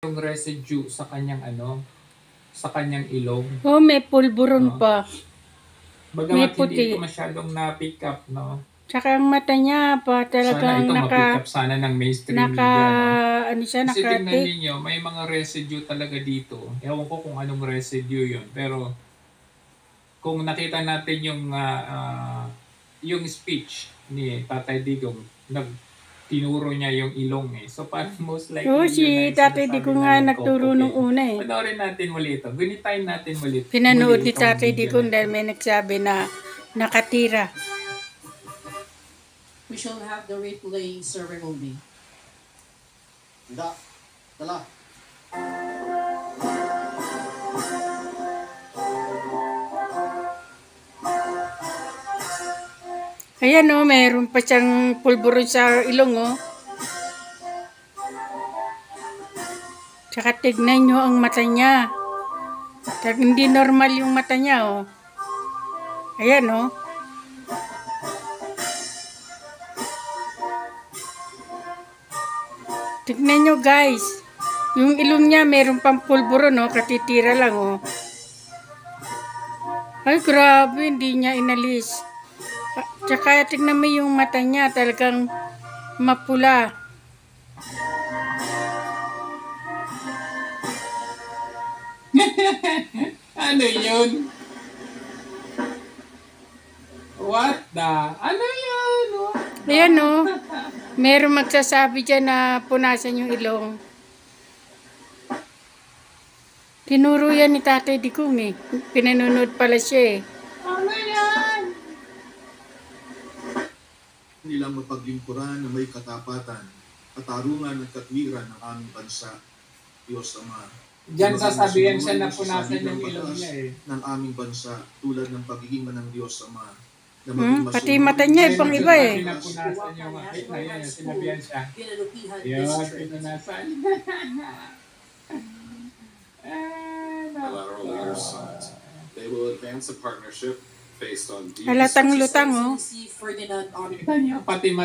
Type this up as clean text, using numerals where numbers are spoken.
yung residue sa kanyang sa kanyang ilong. Oh, may pulburon pa. Bagamat hindi ito masyadong na-pick up, no? Tsaka ang mata niya pa talagang sana ito ma-pick up sana ng mainstream media, no? ano siya, Kasi tingnan ninyo, may mga residue talaga dito. Ewan ko kung anong residue yun. Pero kung nakita natin yung speech ni Tatay Digong, tinuro niya yung ilong eh. So parang most likely oh, si Tatay Digong nga nagturo nung una eh. Panoorin natin muli ito. Gunitayin natin muli. Pinanood ni Tatay Digong dahil may nagsabi na nakatira. We shall have the replay ceremony. Tidak. Telah. Ayan oh, mayroon pa siyang pulburon sa ilong oh. Tsaka tignan nyo ang mata niya. Hindi normal yung mata niya oh. Ayan oh. Tignan nyo guys. Yung ilong niya mayroon pang pulburon oh. Katitira lang oh. Ay grabe, hindi niya inalis. Tsaka tignan mo yung mata niya, talagang mapula. Ano yun? What the? Ano yun? Ayan o. Meron magsasabi dyan na punasan yung ilong. Tinuro yan ni Tatay Digong eh. Pinanonood pala siya eh. Ano yan? Nilang mapaglingkuran na may katapatan, katarungan at katwiran ng aming bansa, Diyos Ama. Diyan sasabihan siya na punasan yung ilong niya eh. Ng aming bansa, tulad ng pagiging ng Diyos Ama. Pati mata niya pang iba eh. Pinapunasan yung ayan, sinabihan siya. Yun, pinunasan. Bilateral leaders signed. They will advance a partnership based on Halatang lutang oh. Ferdinand Pati